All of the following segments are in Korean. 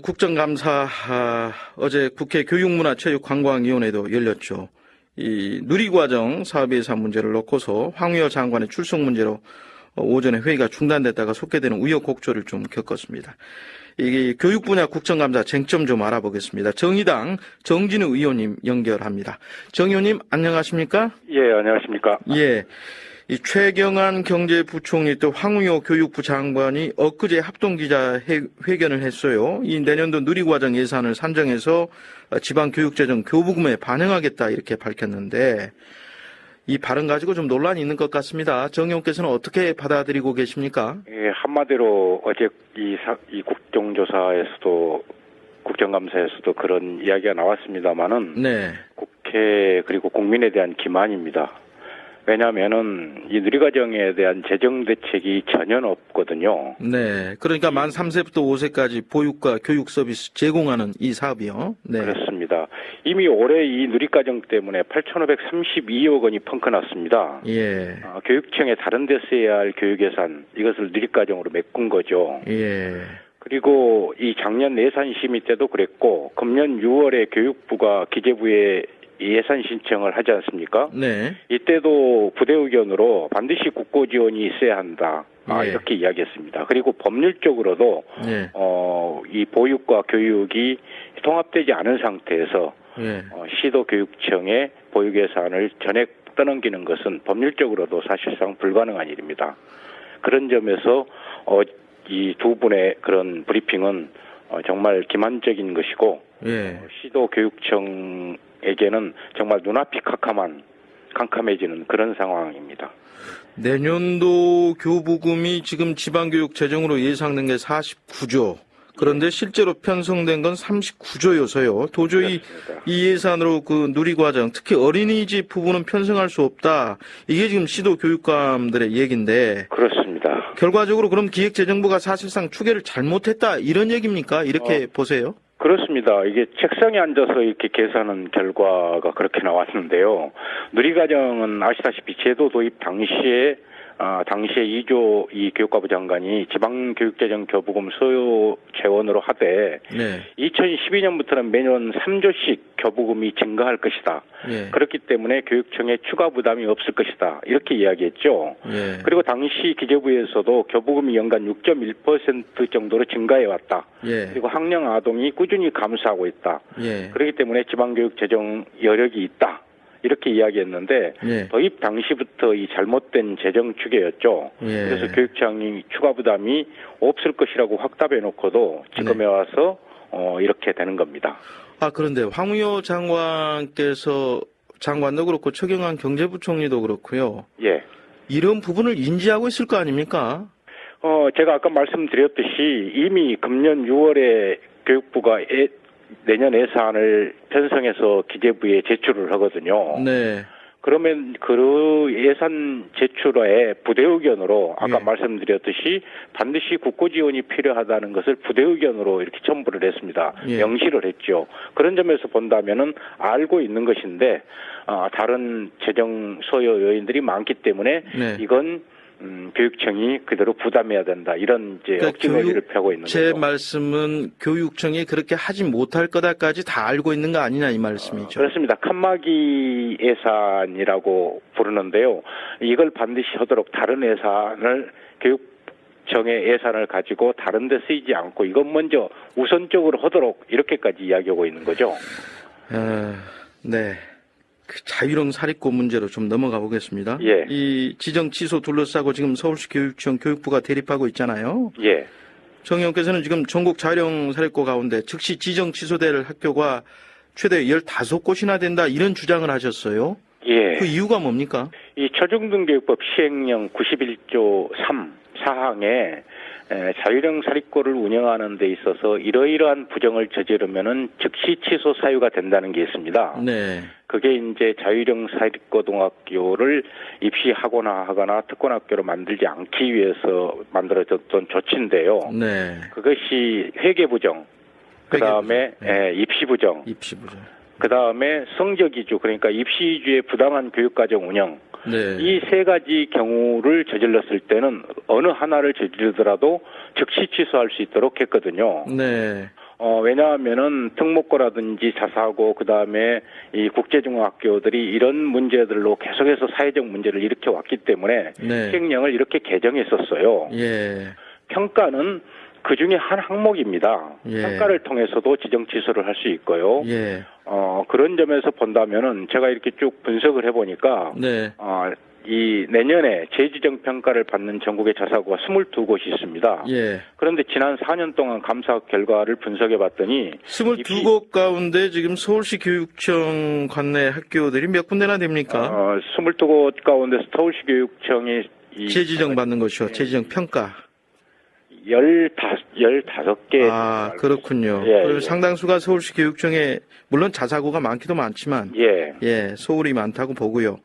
국정감사 어제 국회 교육문화체육관광위원회도 열렸죠. 이 누리과정 사업예산 문제를 놓고서 황우여 장관의 출석 문제로 오전에 회의가 중단됐다가 속개되는 우여곡절을 좀 겪었습니다. 이 교육 분야 국정감사 쟁점 좀 알아보겠습니다. 정의당 정진우 의원님 연결합니다. 정 의원님 안녕하십니까? 예, 안녕하십니까? 예. 이 최경환 경제부총리 또 황우여 교육부 장관이 엊그제 합동기자회견을 했어요. 이 내년도 누리과정 예산을 산정해서 지방교육재정 교부금에 반영하겠다 이렇게 밝혔는데 이 발언 가지고 좀 논란이 있는 것 같습니다. 정 의원께서는 어떻게 받아들이고 계십니까? 예, 한마디로 어제 이 국정조사에서도 국정감사에서도 그런 이야기가 나왔습니다만은 네. 국회 그리고 국민에 대한 기만입니다. 왜냐하면은 이 누리과정에 대한 재정 대책이 전혀 없거든요. 네. 그러니까 만 3세부터 5세까지 보육과 교육 서비스 제공하는 이 사업이요. 네. 그렇습니다. 이미 올해 이 누리과정 때문에 8,532억 원이 펑크났습니다. 예. 교육청에 다른 데 써야 할 교육 예산 이것을 누리과정으로 메꾼 거죠. 예. 그리고 이 작년 예산 심의 때도 그랬고 금년 6월에 교육부가 기재부에 예산 신청을 하지 않습니까? 네. 이때도 부대 의견으로 반드시 국고 지원이 있어야 한다. 예. 이렇게 이야기했습니다. 그리고 법률적으로도 예. 이 보육과 교육이 통합되지 않은 상태에서 예. 시도교육청에 보육 예산을 전액 떠넘기는 것은 법률적으로도 사실상 불가능한 일입니다. 그런 점에서 이 두 분의 그런 브리핑은 정말 기만적인 것이고 예. 시도교육청에게는 정말 눈앞이 캄캄해지는 그런 상황입니다. 내년도 교부금이 지금 지방교육 재정으로 예상된 게 49조. 그런데 실제로 편성된 건 39조여서요. 도저히 그렇습니다. 이 예산으로 그 누리과정, 특히 어린이집 부분은 편성할 수 없다. 이게 지금 시도교육감들의 얘기인데. 그렇습니다. 결과적으로 그럼 기획재정부가 사실상 추계를 잘못했다. 이런 얘기입니까? 이렇게 보세요. 그렇습니다. 이게 책상에 앉아서 이렇게 계산한 결과가 그렇게 나왔는데요. 누리과정은 아시다시피 제도 도입 당시에 이조 이 교육과부 장관이 지방교육재정 교부금 소요 재원으로 하되 네. 2012년부터는 매년 3조씩 교부금이 증가할 것이다. 예. 그렇기 때문에 교육청에 추가 부담이 없을 것이다. 이렇게 이야기했죠. 예. 그리고 당시 기재부에서도 교부금이 연간 6.1% 정도로 증가해 왔다. 예. 그리고 학령 아동이 꾸준히 감소하고 있다. 예. 그렇기 때문에 지방교육 재정 여력이 있다. 이렇게 이야기했는데 예. 도입 당시부터 이 잘못된 재정 추계였죠. 예. 그래서 교육청이 추가 부담이 없을 것이라고 확답해 놓고도 지금에 와서 이렇게 되는 겁니다. 그런데 황우여 장관도 그렇고 최경환 경제부총리도 그렇고요. 예. 이런 부분을 인지하고 있을 거 아닙니까? 제가 아까 말씀드렸듯이 이미 금년 6월에 교육부가 내년 예산을 편성해서 기재부에 제출을 하거든요. 네. 그러면 그 예산 제출에 부대 의견으로 아까 예. 말씀드렸듯이 반드시 국고 지원이 필요하다는 것을 부대 의견으로 이렇게 첨부를 했습니다. 예. 명시를 했죠. 그런 점에서 본다면은 알고 있는 것인데 다른 재정 소요 요인들이 많기 때문에 네. 이건 교육청이 그대로 부담해야 된다. 이런 이제 그러니까 억지 논리를 펴고 있는 제 거죠. 말씀은 교육청이 그렇게 하지 못할 거다까지 다 알고 있는 거 아니냐 이 말씀이죠. 그렇습니다. 칸막이 예산이라고 부르는데요. 이걸 반드시 하도록 다른 예산을 교육청의 예산을 가지고 다른 데 쓰이지 않고 이것 먼저 우선적으로 하도록 이렇게까지 이야기하고 있는 거죠. 네. 그 자율형 사립고 문제로 좀 넘어가 보겠습니다. 예. 이 지정 취소 둘러싸고 지금 서울시 교육청 교육부가 대립하고 있잖아요. 예. 정 의원께서는 지금 전국 자율형 사립고 가운데 즉시 지정 취소될 학교가 최대 15곳이나 된다 이런 주장을 하셨어요. 예. 그 이유가 뭡니까? 이 초중등교육법 시행령 91조 3 사항에 자율형 사립고를 운영하는 데 있어서 이러이러한 부정을 저지르면은 즉시 취소 사유가 된다는 게 있습니다. 네. 그게 이제 자율형 사립고등학교를 입시하거나 특권학교로 만들지 않기 위해서 만들어졌던 조치인데요. 네. 그것이 회계부정, 그다음에 입시부정, 입시부정. 그다음에 성적위주, 그러니까 입시위주의 부당한 교육과정 운영, 네. 이 세 가지 경우를 저질렀을 때는 어느 하나를 저지르더라도 즉시 취소할 수 있도록 했거든요. 네. 왜냐하면은 특목고라든지 자사고 그다음에 이 국제중학교들이 이런 문제들로 계속해서 사회적 문제를 일으켜 왔기 때문에 네. 시행령을 이렇게 개정했었어요. 예. 평가는 그 중에 한 항목입니다. 예. 평가를 통해서도 지정 취소를 할 수 있고요. 예. 그런 점에서 본다면은 제가 이렇게 쭉 분석을 해보니까 네. 이 내년에 재지정 평가를 받는 전국의 자사고가 22곳이 있습니다. 예. 그런데 지난 4년 동안 감사 결과를 분석해 봤더니 22곳 가운데 지금 서울시 교육청 관내 학교들이 몇 군데나 됩니까? 22곳 가운데서 서울시 교육청이 재지정 받는 것이요. 재지정 평가. 15개. 아, 그렇군요. 예, 그리고 예. 상당수가 서울시 교육청에 물론 자사고가 많기도 많지만 예. 소홀히 많다고 보고요.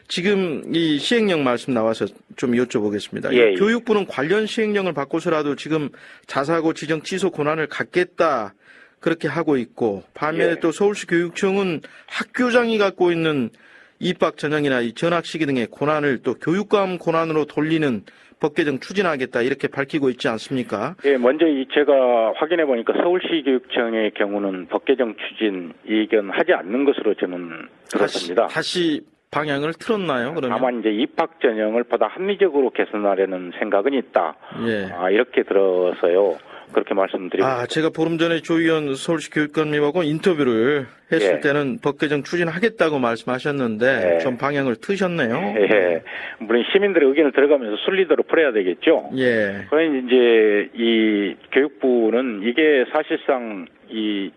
지금 이 시행령 말씀 나와서 좀 여쭤보겠습니다. 예. 교육부는 관련 시행령을 바꿔서라도 지금 자사고 지정 취소 권한을 갖겠다 그렇게 하고 있고 반면에 예. 또 서울시 교육청은 학교장이 갖고 있는 입학 전형이나 이 전학 시기 등의 권한을 또 교육감 권한으로 돌리는 법 개정 추진하겠다 이렇게 밝히고 있지 않습니까? 예, 먼저 제가 확인해 보니까 서울시 교육청의 경우는 법 개정 추진 이견하지 않는 것으로 저는 들었습니다. 다시 방향을 틀었나요? 그러면? 다만 이제 입학 전형을 보다 합리적으로 개선하려는 생각은 있다. 예. 이렇게 들어서요. 그렇게 말씀드리고. 제가 보름 전에 조 의원 서울시 교육감님하고 인터뷰를 했을 예. 때는 법 개정 추진하겠다고 말씀하셨는데 예. 좀 방향을 트셨네요. 예. 물론 시민들의 의견을 들어가면서 순리대로 풀어야 되겠죠. 예. 그러니 이제 이 교육부는 이게 사실상 이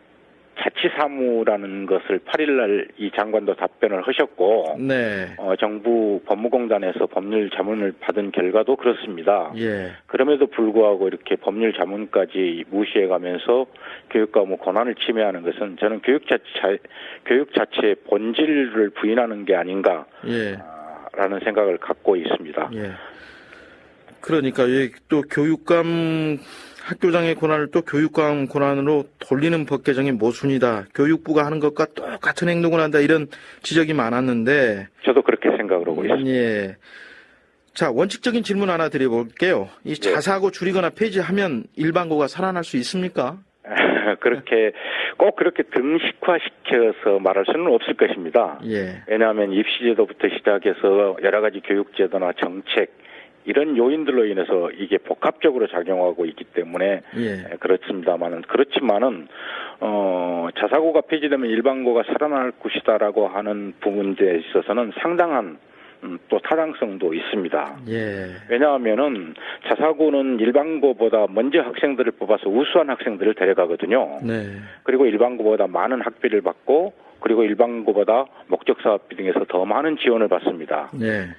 자치사무라는 것을 8일날 이 장관도 답변을 하셨고, 네. 정부 법무공단에서 법률 자문을 받은 결과도 그렇습니다. 예. 그럼에도 불구하고 이렇게 법률 자문까지 무시해가면서 교육과목 권한을 침해하는 것은 저는 교육 자체의 본질을 부인하는 게 아닌가라는 예. 생각을 갖고 있습니다. 예. 그러니까 또 교육감 학교장의 권한을 또 교육감 권한으로 돌리는 법 개정이 모순이다. 교육부가 하는 것과 똑같은 행동을 한다. 이런 지적이 많았는데. 저도 그렇게 생각을 하고 있습니다. 예. 자, 원칙적인 질문 하나 드려볼게요. 이 자사고 줄이거나 폐지하면 일반고가 살아날 수 있습니까? 그렇게 꼭 그렇게 등식화시켜서 말할 수는 없을 것입니다. 예. 왜냐하면 입시제도부터 시작해서 여러 가지 교육제도나 정책 이런 요인들로 인해서 이게 복합적으로 작용하고 있기 때문에 그렇지만은 자사고가 폐지되면 일반고가 살아날 것이다라고 하는 부분에 있어서는 상당한 또 타당성도 있습니다. 예. 왜냐하면은 자사고는 일반고보다 먼저 학생들을 뽑아서 우수한 학생들을 데려가거든요. 네. 그리고 일반고보다 많은 학비를 받고 그리고 일반고보다 목적사업비 등에서 더 많은 지원을 받습니다. 네.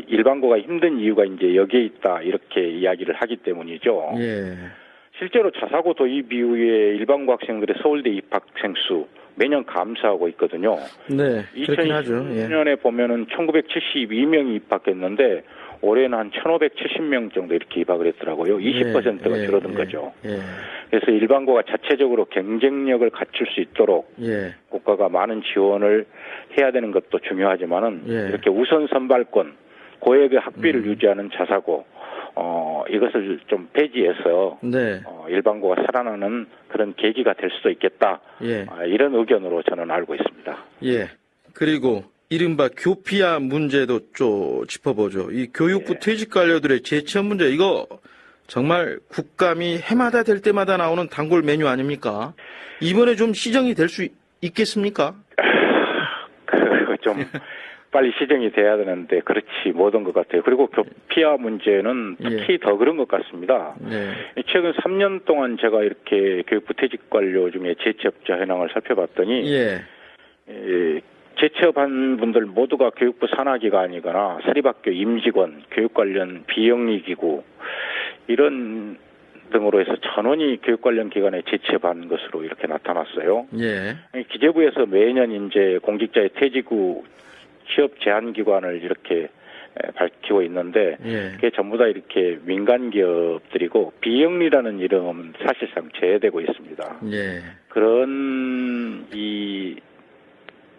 일반고가 힘든 이유가 이제 여기에 있다 이렇게 이야기를 하기 때문이죠. 예. 실제로 자사고 도입 이후에 일반고 학생들의 서울대 입학생 수 매년 감소하고 있거든요. 네. 그렇긴 하죠. 예. 2020년에 보면은 1972명이 입학했는데 올해는 한 1,570명 정도 이렇게 입학을 했더라고요. 20%가 줄어든 거죠. 그래서 일반고가 자체적으로 경쟁력을 갖출 수 있도록 국가가 많은 지원을 해야 되는 것도 중요하지만은 이렇게 우선 선발권, 고액의 학비를 유지하는 자사고 이것을 좀 폐지해서 일반고가 살아나는 그런 계기가 될 수도 있겠다. 이런 의견으로 저는 알고 있습니다. 예. 그리고 이른바 교피아 문제도 좀 짚어보죠. 이 교육부 퇴직 관료들의 재취업 문제 이거 정말 국감이 해마다 될 때마다 나오는 단골 메뉴 아닙니까? 이번에 좀 시정이 될 수 있겠습니까? 좀 빨리 시정이 돼야 되는데 그렇지 못한 것 같아요. 그리고 교피아 문제는 특히 더 그런 것 같습니다. 최근 3년 동안 제가 이렇게 교육부 퇴직 관료 중에 재취업자 현황을 살펴봤더니 재취업한 분들 모두가 교육부 산하기관이거나 사립학교 임직원, 교육 관련 비영리기구 이런 등으로 해서 전원이 교육 관련 기관에 재취업한 것으로 이렇게 나타났어요. 기재부에서 매년 이제 공직자의 퇴직 후 취업 제한 기관을 이렇게 밝히고 있는데 그게 전부 다 이렇게 민간 기업들이고 비영리라는 이름은 사실상 제외되고 있습니다. 그런 이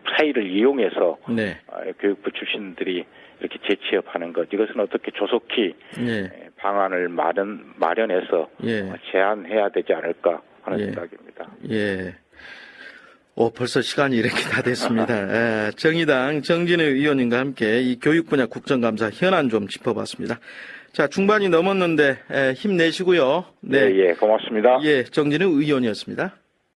차이를 이용해서 네. 교육부 출신들이 이렇게 재취업하는 것, 이것은 어떻게 조속히 예. 방안을 마련해서 예. 제한해야 되지 않을까 하는 예. 생각입니다. 예. 벌써 시간이 이렇게 다 됐습니다. 정의당 정진의 의원님과 함께 이 교육 분야 국정감사 현안 좀 짚어봤습니다. 자, 중반이 넘었는데 힘내시고요. 네, 예, 고맙습니다. 예, 정진의 의원이었습니다.